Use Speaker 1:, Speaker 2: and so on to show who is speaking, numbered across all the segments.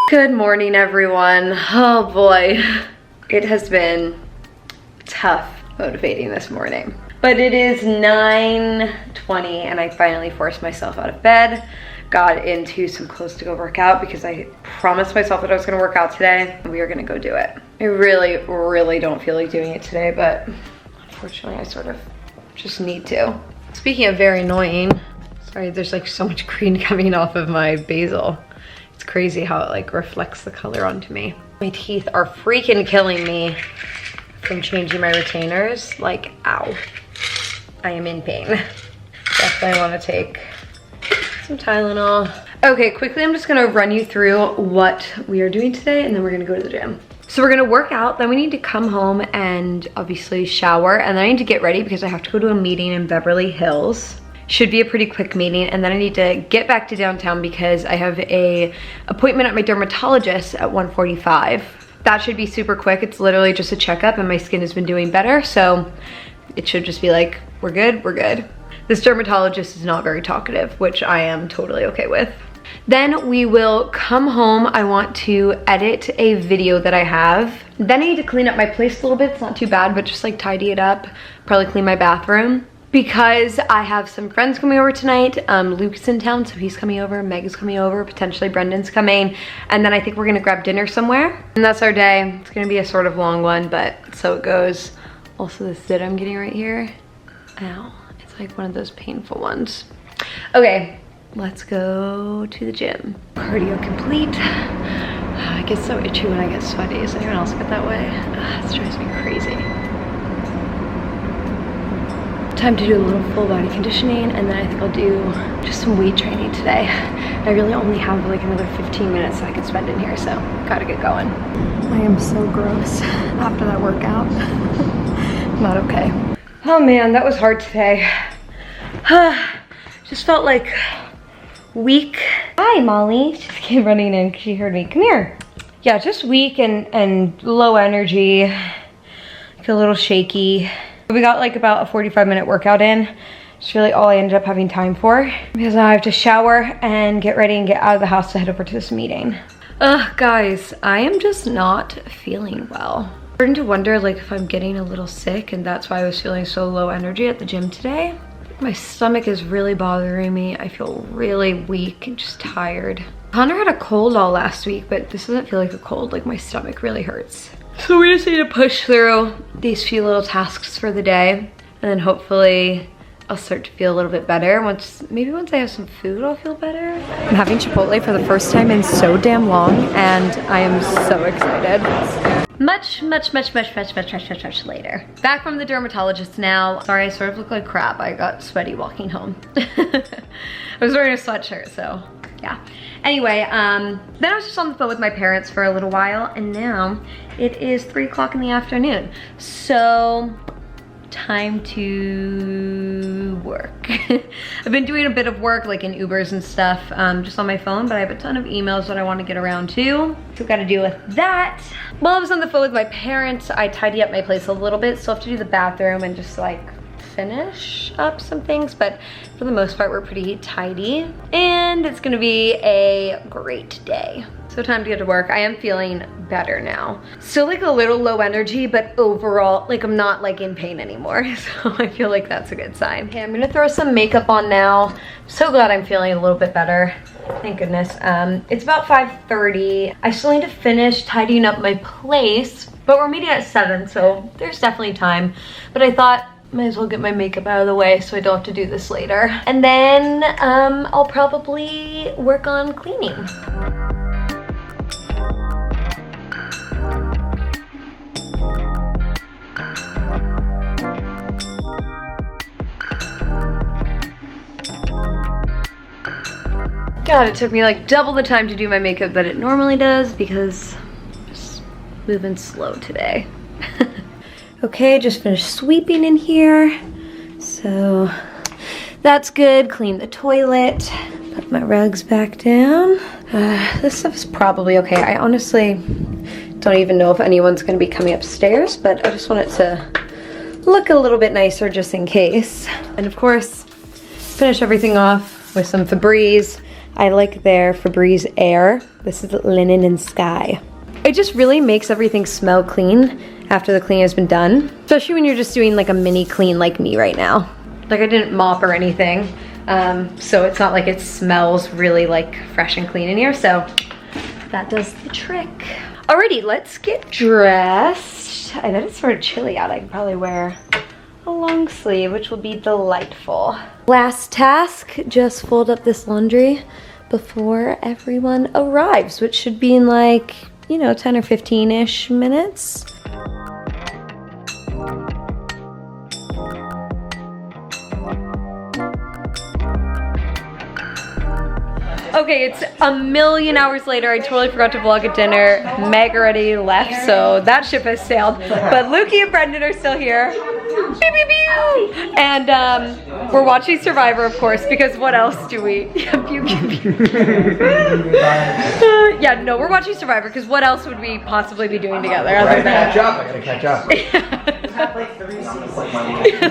Speaker 1: Good morning, everyone. Oh boy, it has been tough motivating this morning. But it is 9:20 and I finally forced myself out of bed, got into some clothes to go work out because I promised myself that I was gonna work out today and we are gonna go do it. I really don't feel like doing it today, but unfortunately I sort of just need to. Speaking of very annoying, sorry, there's like so much green coming off of my basil. It's crazy how it like reflects the color onto me. My teeth are freaking killing me from changing my retainers. Like, ow. I am in pain. Definitely want to take some Tylenol. Okay, quickly I'm just gonna run you through what we are doing today and then we're gonna go to the gym. So we're gonna work out, then we need to come home and obviously shower, and then I need to get ready because I have to go to a meeting in Beverly Hills. Should be a pretty quick meeting, and then I need to get back to downtown because I have a appointment at my dermatologist at 1:45. That should be super quick. It's literally just a checkup and my skin has been doing better, so it should just be like, we're good, we're good. This dermatologist is not very talkative, which I am totally okay with. Then we will come home. I want to edit a video that I have. Then I need to clean up my place a little bit. It's not too bad, but just like tidy it up. Probably clean my bathroom. Because I have some friends coming over tonight. Luke's in town, so he's coming over. Meg is coming over. Potentially Brendan's coming. And then I think we're gonna grab dinner somewhere. And that's our day. It's gonna be a sort of long one, but so it goes. Also, this zit I'm getting right here. Ow, it's like one of those painful ones. Okay, let's go to the gym. Cardio complete. I get so itchy when I get sweaty. Does anyone else get that way? It drives me crazy. Time to do a little full body conditioning, and then I think I'll do just some weight training today. I really only have like another 15 minutes that I can spend in here, so gotta get going. I am so gross after that workout. Not okay. Oh man, that was hard today. Just felt like weak. Hi, Molly. She just came running in because she heard me. Come here. Yeah, just weak and low energy, like a little shaky. We got like about a 45-minute workout in. It's really all I ended up having time for because now I have to shower and get ready and get out of the house to head over to this meeting. Guys, I am just not feeling well. I'm starting to wonder like if I'm getting a little sick, and that's why I was feeling so low energy at the gym today. My stomach is really bothering me. I feel really weak and just tired. Connor had a cold all last week, but this doesn't feel like a cold. Like my stomach really hurts. So we just need to push through these few little tasks for the day, and then hopefully I'll start to feel a little bit better. Maybe once I have some food, I'll feel better. I'm having Chipotle for the first time in so damn long, and I am so excited. Much later. Back from the dermatologist now. Sorry, I sort of look like crap. I got sweaty walking home. I was wearing a sweatshirt, so yeah. Anyway, then I was just on the phone with my parents for a little while, and now it is 3 o'clock in the afternoon. So, time to work. I've been doing a bit of work like in Ubers and stuff just on my phone, but I have a ton of emails that I want to get around to. So got to deal with that. While I was on the phone with my parents, I tidied up my place a little bit. Still have to do the bathroom and just like finish up some things, but for the most part we're pretty tidy, and it's gonna be a great day. So time to get to work. I am feeling better now. Still like a little low energy, but overall like I'm not like in pain anymore, so I feel like that's a good sign. Okay, I'm gonna throw some makeup on now. I'm so glad I'm feeling a little bit better. Thank goodness. It's about 5:30. I still need to finish tidying up my place, but we're meeting at 7, so there's definitely time. But I thought might as well get my makeup out of the way so I don't have to do this later. And then I'll probably work on cleaning. God, it took me like double the time to do my makeup that it normally does because I'm just moving slow today. Okay, just finished sweeping in here. So that's good. Clean the toilet. Put my rugs back down. This stuff is probably okay. I honestly don't even know if anyone's gonna be coming upstairs, but I just want it to look a little bit nicer just in case. And of course, finish everything off with some Febreze. I like their Febreze Air. This is Linen and Sky. It just really makes everything smell clean after the clean has been done. Especially when you're just doing like a mini clean like me right now. Like I didn't mop or anything. So it's not like it smells really like fresh and clean in here. So that does the trick. Alrighty, let's get dressed. I bet it's sort of chilly out. I can probably wear a long sleeve, which will be delightful. Last task, just fold up this laundry before everyone arrives, which should be in like, you know, 10 or 15-ish minutes. Okay, it's a million hours later. I totally forgot to vlog at dinner. Meg already left, so that ship has sailed. But Lukey and Brendan are still here. Pew, pew, pew. And we're watching Survivor, of course, because what else do we? Pew, pew, pew. Yeah, no, we're watching Survivor because what else would we possibly be doing together other than...
Speaker 2: I gotta catch up. Had like 3 seasons.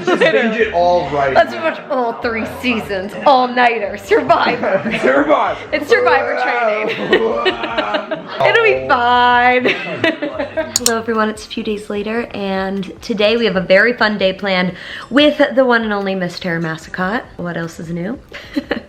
Speaker 2: Just binge it all right.
Speaker 1: Let's watch all 3 seasons. All-nighter. Survivor.
Speaker 2: Survivor.
Speaker 1: It's Survivor training. It'll be fine. Hello everyone, it's a few days later and today we have a very fun day planned with the one and only Miss Tara Massacott. What else is new?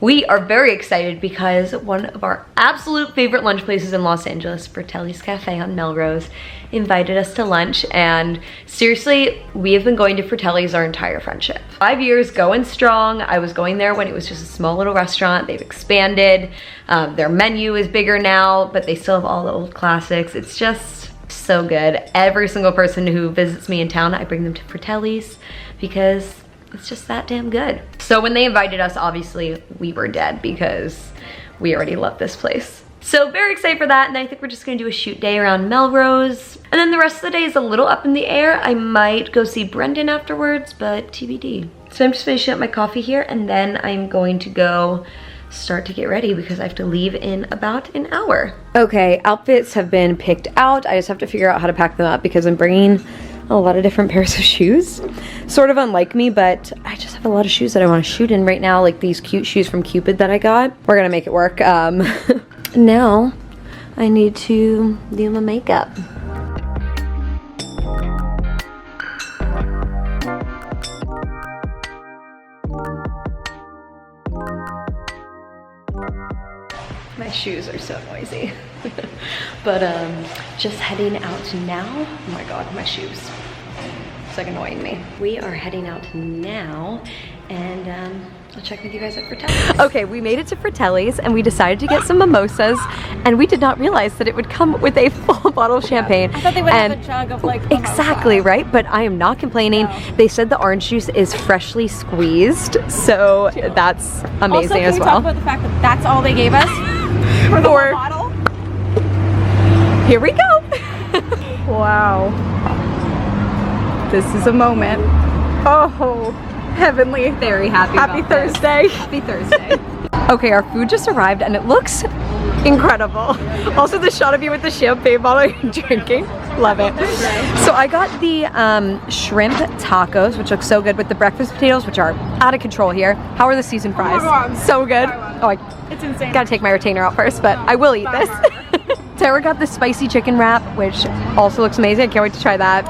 Speaker 1: We are very excited because one of our absolute favorite lunch places in Los Angeles, Fratelli's Cafe on Melrose, invited us to lunch, and seriously, we have been going to Fratelli's our entire friendship. 5 years going strong. I was going there when it was just a small little restaurant. They've expanded. Their menu is bigger now, but they still have all the old classics. It's just so good. Every single person who visits me in town, I bring them to Fratelli's because it's just that damn good. So when they invited us, obviously we were dead because we already love this place. So very excited for that, and I think we're just gonna do a shoot day around Melrose. And then the rest of the day is a little up in the air. I might go see Brendan afterwards, but TBD. So I'm just finishing up my coffee here, and then I'm going to go start to get ready because I have to leave in about an hour. Okay, outfits have been picked out. I just have to figure out how to pack them up because I'm bringing a lot of different pairs of shoes. Sort of unlike me, but I just have a lot of shoes that I want to shoot in right now, like these cute shoes from Cupid that I got. We're gonna make it work. Now I need to do my makeup. My shoes are so noisy. But just heading out now. Oh my god, my shoes. It's like annoying me. We are heading out now, and I'll check with you guys at Fratelli's. Okay, we made it to Fratelli's and we decided to get some mimosas, and we did not realize that it would come with a full bottle of champagne.
Speaker 3: I thought they would have a jug of like mimosa.
Speaker 1: Exactly, right? But I am not complaining. No. They said the orange juice is freshly squeezed, so that's amazing as well.
Speaker 3: Also, can we talk about the fact that that's all they gave us for the whole bottle?
Speaker 1: Here we go.
Speaker 3: Wow. This is a moment. Oh, heavenly.
Speaker 1: Very happy
Speaker 3: Thursday.
Speaker 1: This. Happy Thursday. Okay, our food just arrived and it looks incredible. Also the shot of you with the champagne bottle you're drinking. Love it. So I got the shrimp tacos, which look so good, with the breakfast potatoes, which are out of control here. How are the seasoned fries?
Speaker 3: Oh my God.
Speaker 1: So good. Oh,
Speaker 3: it's insane.
Speaker 1: Gotta take my retainer out first, but I will eat this. Tara got the spicy chicken wrap, which also looks amazing. I can't wait to try that.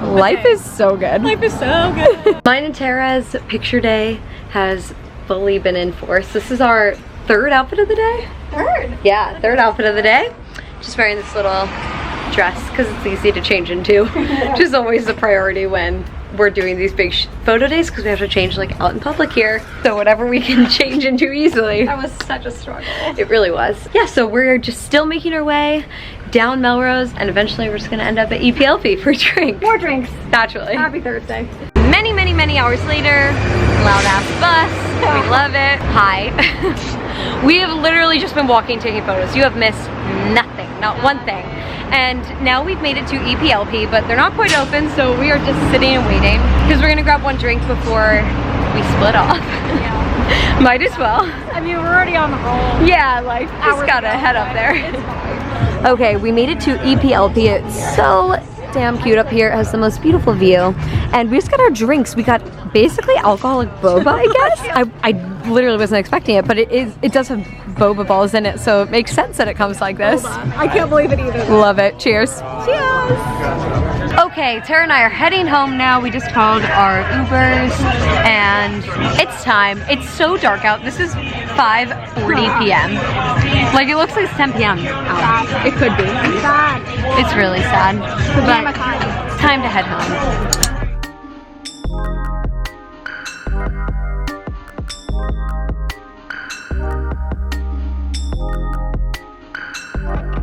Speaker 1: Life is so good.
Speaker 3: Life is so good.
Speaker 1: Mine and Tara's picture day has fully been in force. This is our third outfit of the day.
Speaker 3: Third?
Speaker 1: Yeah, third outfit of the day. Just wearing this little dress because it's easy to change into, which is always the priority when we're doing these big photo days because we have to change like out in public here. So whatever we can change into easily.
Speaker 3: That was such a struggle.
Speaker 1: It really was. Yeah, so we're just still making our way down Melrose, and eventually we're just gonna end up at EPLP for drinks.
Speaker 3: More drinks.
Speaker 1: Naturally.
Speaker 3: Happy Thursday.
Speaker 1: Many hours later, loud ass bus. We love it. Hi. We have literally just been walking, taking photos. You have missed nothing, not one thing. And now we've made it to EPLP, but they're not quite open, so we are just sitting and waiting because we're gonna grab one drink before we split off. Yeah. Might as well.
Speaker 3: I mean, we're already on the roll.
Speaker 1: Yeah, like, just gotta head up there. Okay, we made it to EPLP. It's so damn cute up here. It has the most beautiful view. And we just got our drinks. We got basically alcoholic boba, I guess. I literally wasn't expecting it, but it does have boba balls in it, so it makes sense that it comes like this.
Speaker 3: Boba. I can't believe it either.
Speaker 1: Love it. Cheers.
Speaker 3: Cheers.
Speaker 1: Okay, Tara and I are heading home now. We just called our Ubers and it's time. It's so dark out. This is 5:40 p.m. Like it looks like it's 10 p.m. out.
Speaker 3: It could be. Sad.
Speaker 1: It's really sad.
Speaker 3: Pajama
Speaker 1: But
Speaker 3: time.
Speaker 1: time to head home.